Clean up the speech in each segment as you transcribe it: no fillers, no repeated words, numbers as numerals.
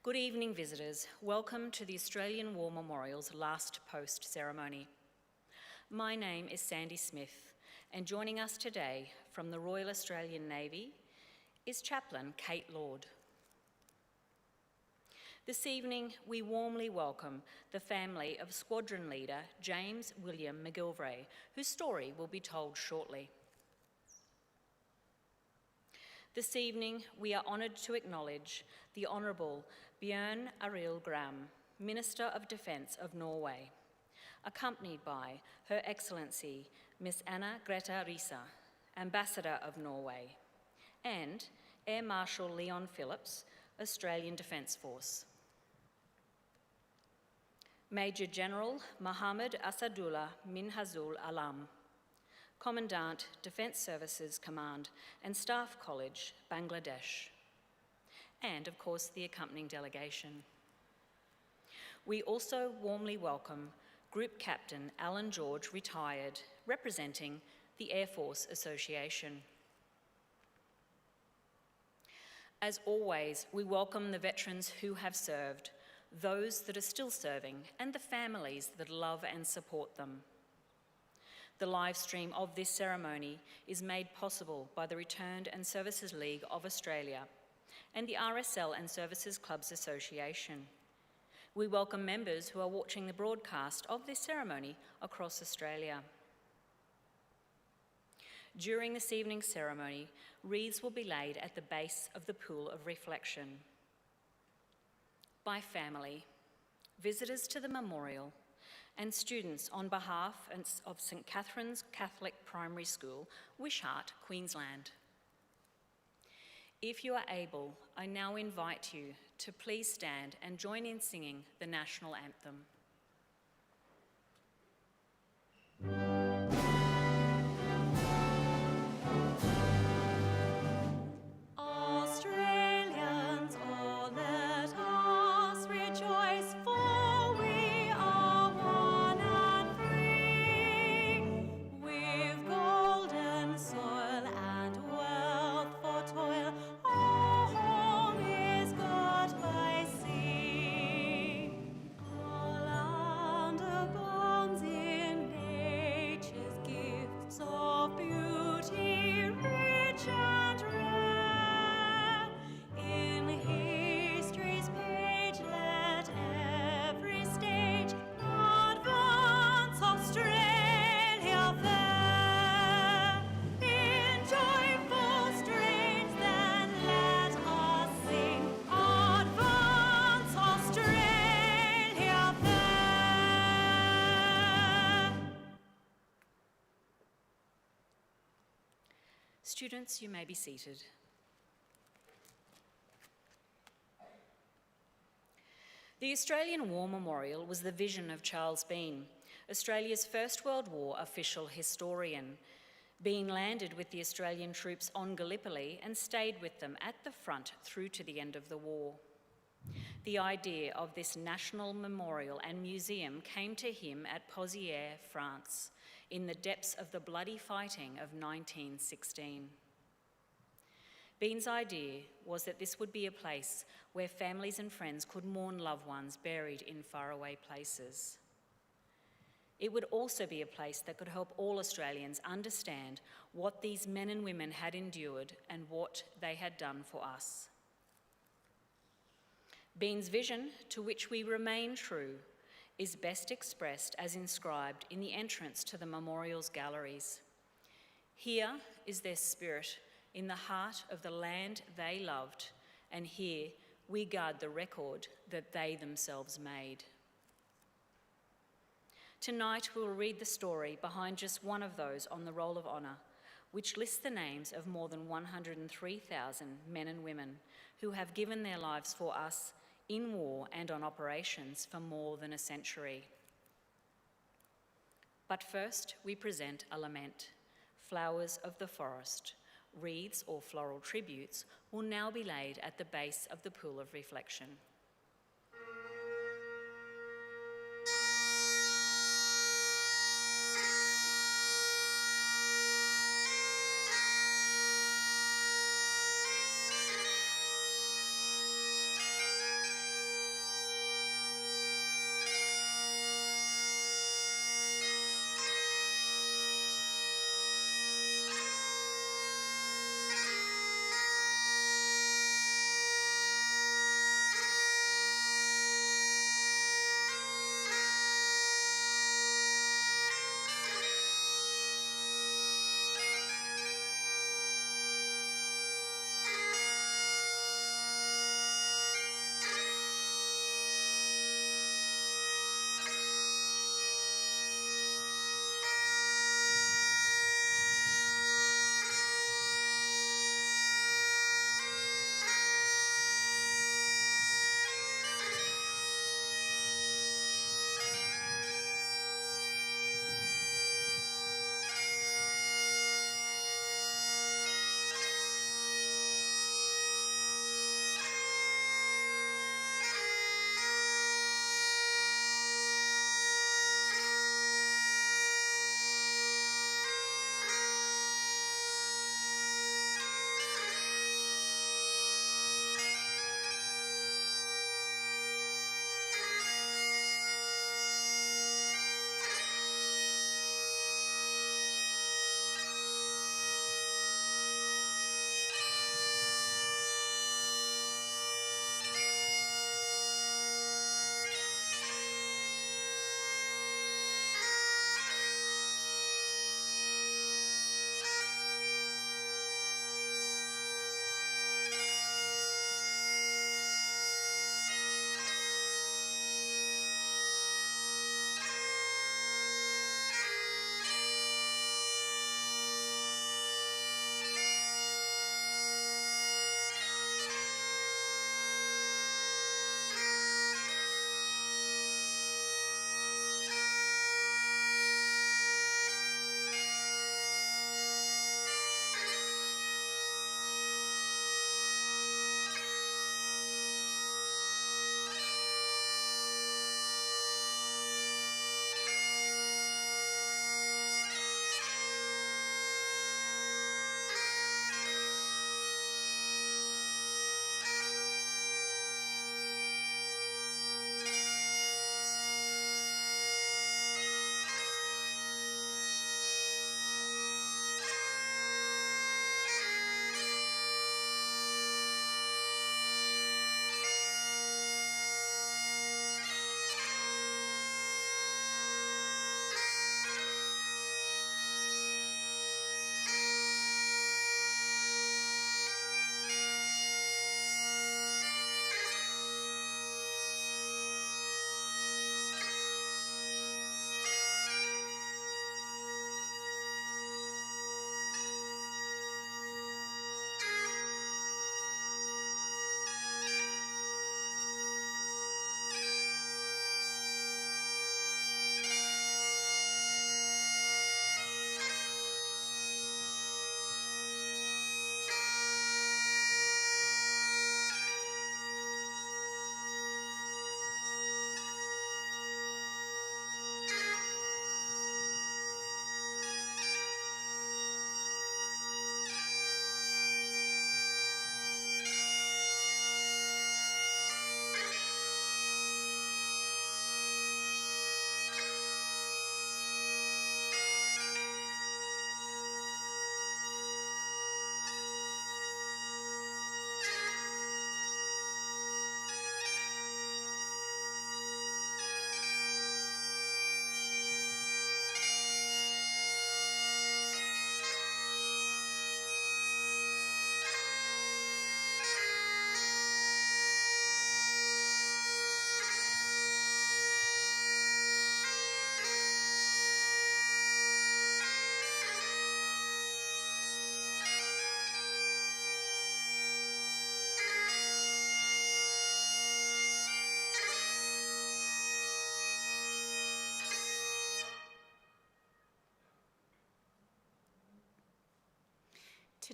Good evening, visitors. Welcome to the Australian War Memorial's last post ceremony. My name is Sandy Smith, and joining us today from the Royal Australian Navy is Chaplain Kate Lord. This evening, we warmly welcome the family of Squadron leader James William McGilvray, whose story will be told shortly. This evening, we are honoured to acknowledge the Honourable Bjørn Arild Gram, Minister of Defence of Norway, accompanied by Her Excellency Miss Anna Greta Risa, Ambassador of Norway, and Air Marshal Leon Phillips, Australian Defence Force. Major General Mohammed Asadullah Minhazul Alam, Commandant Defence Services Command and Staff College, Bangladesh, and of course the accompanying delegation. We also warmly welcome Group Captain Alan George, retired, representing the Air Force Association. As always, we welcome the veterans who have served, those that are still serving, and the families that love and support them. The live stream of this ceremony is made possible by the Returned and Services League of Australia and the RSL and Services Clubs Association. We welcome members who are watching the broadcast of this ceremony across Australia. During this evening's ceremony, wreaths will be laid at the base of the pool of reflection. By family, visitors to the memorial, and students on behalf of St Catherine's Catholic Primary School, Wishart, Queensland. If you are able, I now invite you to please stand and join in singing the national anthem. Australians, oh, let us rejoice, for we are one and free. With golden soil and wealth for toil, our home is got by sea. Our land abounds in nature's gifts of beauty, rich and rare. In history's page, let every stage advance Australia fair. In joyful strains, then let us sing, advance Australia fair. Students, you may be seated. The Australian War Memorial was the vision of Charles Bean, Australia's First World War official historian. Bean landed with the Australian troops on Gallipoli and stayed with them at the front through to the end of the war. The idea of this national memorial and museum came to him at Pozières, France, in the depths of the bloody fighting of 1916. Bean's idea was that this would be a place where families and friends could mourn loved ones buried in faraway places. It would also be a place that could help all Australians understand what these men and women had endured and what they had done for us. Bean's vision, to which we remain true, is best expressed as inscribed in the entrance to the memorial's galleries. Here is their spirit in the heart of the land they loved, and here we guard the record that they themselves made. Tonight we'll read the story behind just one of those on the Roll of Honour, which lists the names of more than 103,000 men and women who have given their lives for us in war and on operations for more than a century. But first we present a lament, Flowers of the Forest. Wreaths or floral tributes will now be laid at the base of the pool of reflection.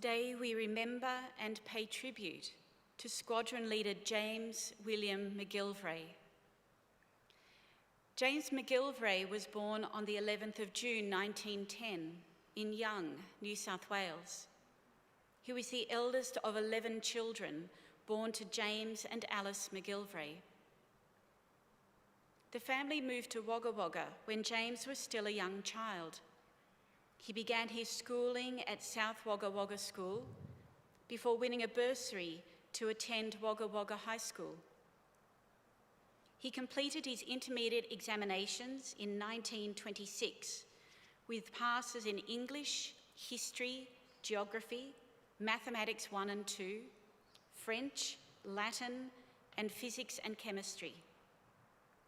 Today we remember and pay tribute to Squadron leader James William McGilvray. James McGilvray was born on the 11th of June 1910 in Young, New South Wales. He was the eldest of 11 children born to James and Alice McGilvray. The family moved to Wagga Wagga when James was still a young child. He began his schooling at South Wagga Wagga School before winning a bursary to attend Wagga Wagga High School. He completed his intermediate examinations in 1926 with passes in English, History, Geography, Mathematics 1 and 2, French, Latin, and Physics and Chemistry.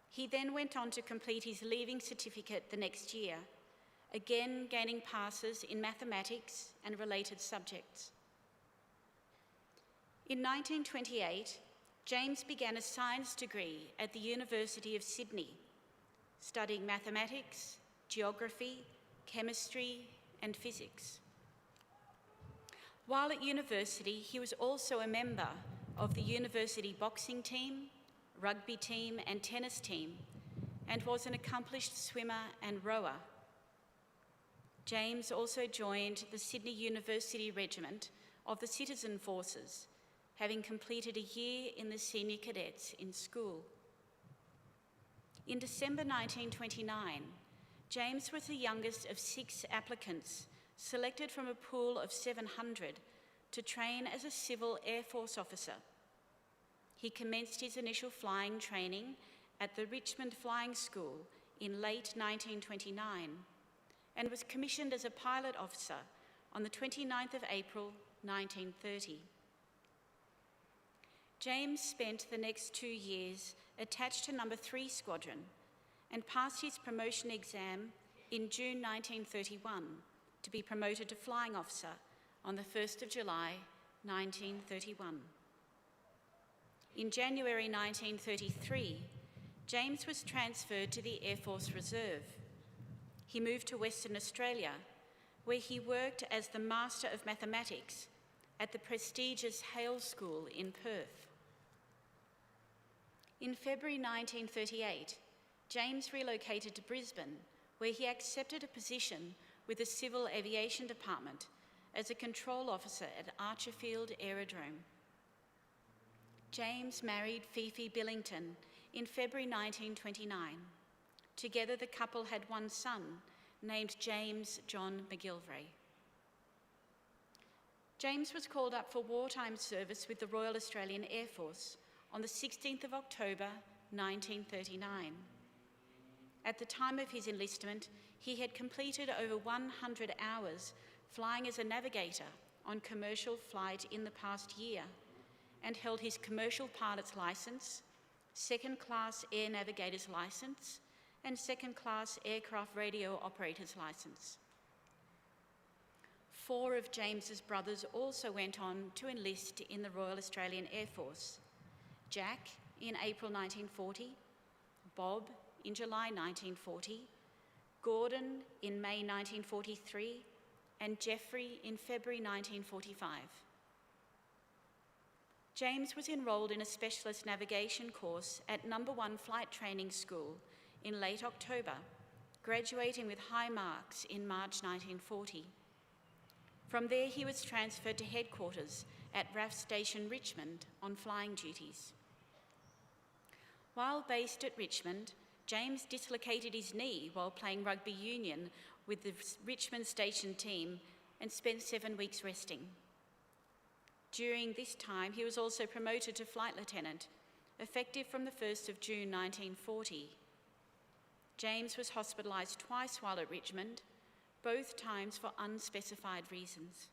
He then went on to complete his leaving certificate the next year, again gaining passes in mathematics and related subjects. In 1928, James began a science degree at the University of Sydney, studying mathematics, geography, chemistry, and physics. While at university, he was also a member of the university boxing team, rugby team, and tennis team, and was an accomplished swimmer and rower. James also joined the Sydney University Regiment of the Citizen Forces, having completed a year in the senior cadets in school. In December 1929, James was the youngest of 6 applicants selected from a pool of 700 to train as a Civil Air Force officer. He commenced his initial flying training at the Richmond Flying School in late 1929 and was commissioned as a pilot officer on the 29th of April 1930. James spent the next 2 years attached to No. 3 Squadron and passed his promotion exam in June 1931 to be promoted to flying officer on the 1st of July 1931. In January 1933, James was transferred to the Air Force Reserve. He moved to Western Australia, where he worked as the Master of Mathematics at the prestigious Hale School in Perth. In February 1938, James relocated to Brisbane, where he accepted a position with the Civil Aviation Department as a control officer at Archerfield Aerodrome. James married Fifi Billington in February 1929. Together, the couple had one son named James John McGilvray. James was called up for wartime service with the Royal Australian Air Force on the 16th of October 1939. At the time of his enlistment, he had completed over 100 hours flying as a navigator on commercial flight in the past year and held his commercial pilot's licence, second-class air navigator's licence, and second-class aircraft radio operator's licence. 4 of James's brothers also went on to enlist in the Royal Australian Air Force: Jack in April 1940, Bob in July 1940, Gordon in May 1943, and Geoffrey in February 1945. James was enrolled in a specialist navigation course at No. 1 Flight Training School in late October, graduating with high marks in March 1940. From there, he was transferred to headquarters at RAF Station Richmond on flying duties. While based at Richmond, James dislocated his knee while playing rugby union with the Richmond Station team and spent 7 weeks resting. During this time, he was also promoted to flight lieutenant, effective from the 1st of June 1940. James was hospitalised twice while at Richmond, both times for unspecified reasons.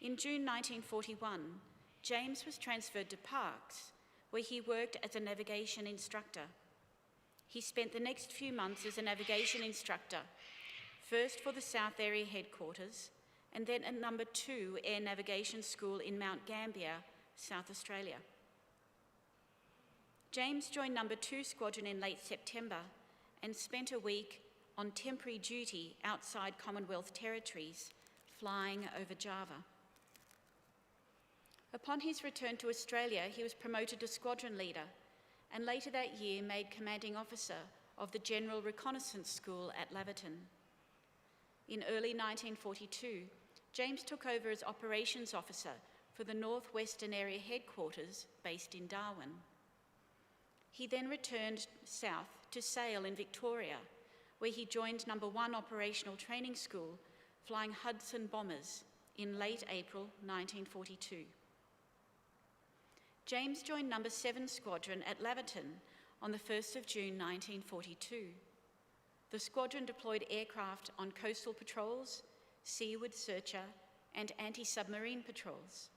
In June 1941, James was transferred to Parkes, where he worked as a navigation instructor. He spent the next few months as a navigation instructor, first for the South Area Headquarters, and then at No. 2 Air Navigation School in Mount Gambier, South Australia. James joined No. 2 Squadron in late September and spent a week on temporary duty outside Commonwealth territories, flying over Java. Upon his return to Australia, he was promoted to squadron leader and later that year made commanding officer of the General Reconnaissance School at Laverton. In early 1942, James took over as operations officer for the Northwestern Area Headquarters based in Darwin. He then returned south to Sale in Victoria, where he joined No. 1 Operational Training School, flying Hudson bombers in late April 1942. James joined No. 7 Squadron at Laverton on the 1st of June 1942. The squadron deployed aircraft on coastal patrols, seaward searcher, and anti-submarine patrols.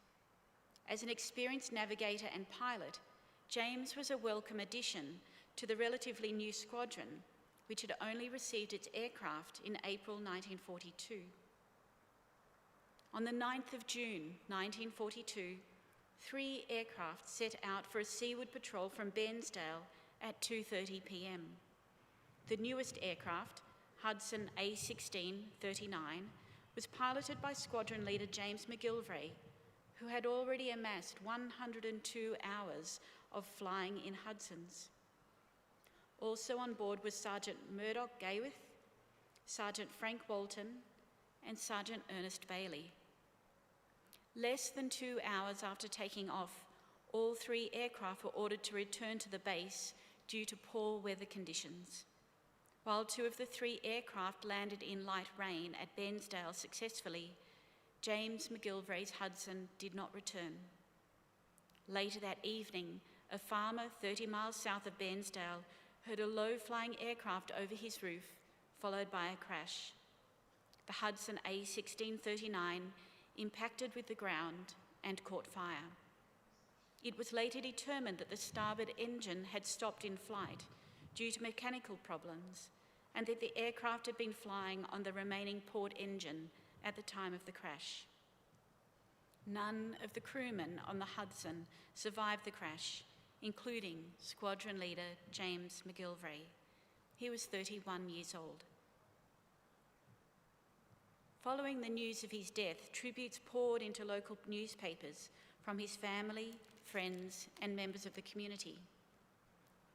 As an experienced navigator and pilot, James was a welcome addition to the relatively new squadron, which had only received its aircraft in April 1942. On the 9th of June 1942, 3 aircraft set out for a seaward patrol from Bairnsdale at 2:30 p.m. The newest aircraft, Hudson A1639, was piloted by squadron leader James McGilvray, who had already amassed 102 hours of flying in Hudsons. Also on board was Sergeant Murdoch Gayworth, Sergeant Frank Walton, and Sergeant Ernest Bailey. Less than 2 hours after taking off, all 3 aircraft were ordered to return to the base due to poor weather conditions. While 2 of the 3 aircraft landed in light rain at Bairnsdale successfully, James McGilvray's Hudson did not return. Later that evening, a farmer 30 miles south of Bairnsdale heard a low-flying aircraft over his roof, followed by a crash. The Hudson A1639 impacted with the ground and caught fire. It was later determined that the starboard engine had stopped in flight due to mechanical problems and that the aircraft had been flying on the remaining port engine at the time of the crash. None of the crewmen on the Hudson survived the crash, including squadron leader James McGilvray. He was 31 years old. Following the news of his death, tributes poured into local newspapers from his family, friends, and members of the community.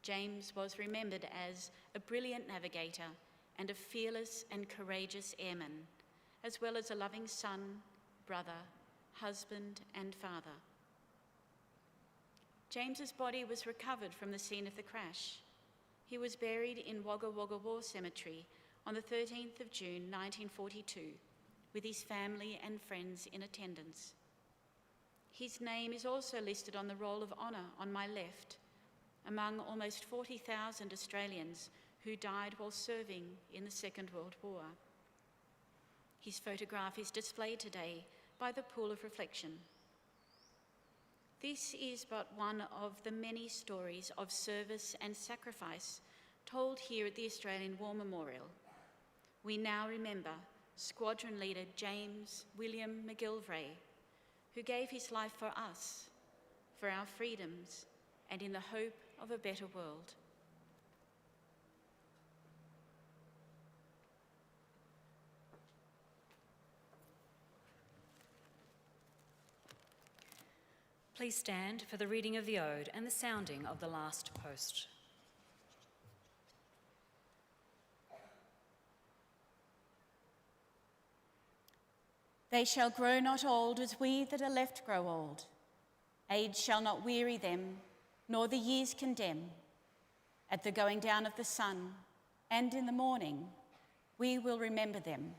James was remembered as a brilliant navigator and a fearless and courageous airman, as well as a loving son, brother, husband, and father. James's body was recovered from the scene of the crash. He was buried in Wagga Wagga War Cemetery on the 13th of June 1942, with his family and friends in attendance. His name is also listed on the Roll of Honour on my left, among almost 40,000 Australians who died while serving in the Second World War. His photograph is displayed today by the Pool of Reflection. This is but one of the many stories of service and sacrifice told here at the Australian War Memorial. We now remember Squadron Leader James William McGilvray, who gave his life for us, for our freedoms, and in the hope of a better world. Please stand for the reading of the Ode and the sounding of the last post. They shall grow not old as we that are left grow old. Age shall not weary them, nor the years condemn. At the going down of the sun and in the morning, we will remember them.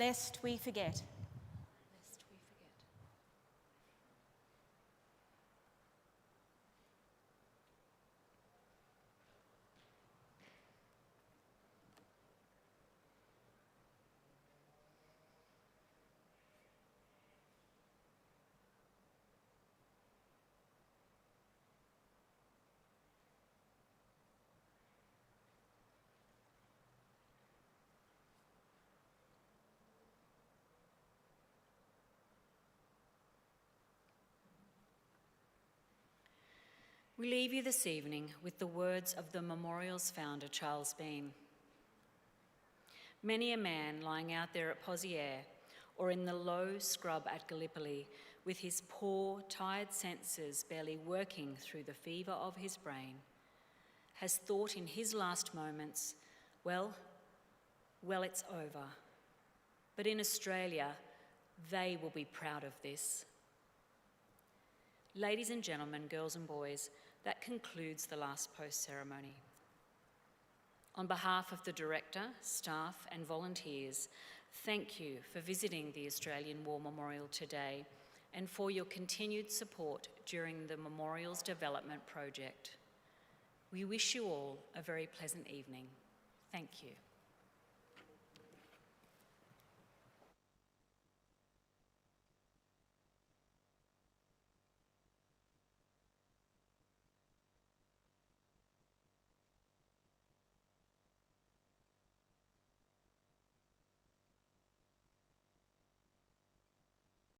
lest we forget. Lest we forget. We leave you this evening with the words of the memorial's founder, Charles Bean. Many a man lying out there at Poziere or in the low scrub at Gallipoli with his poor, tired senses barely working through the fever of his brain has thought in his last moments, well, it's over. But in Australia, they will be proud of this. Ladies and gentlemen, girls and boys, that concludes the last post ceremony. On behalf of the director, staff and volunteers, thank you for visiting the Australian War Memorial today and for your continued support during the memorial's development project. We wish you all a very pleasant evening. Thank you.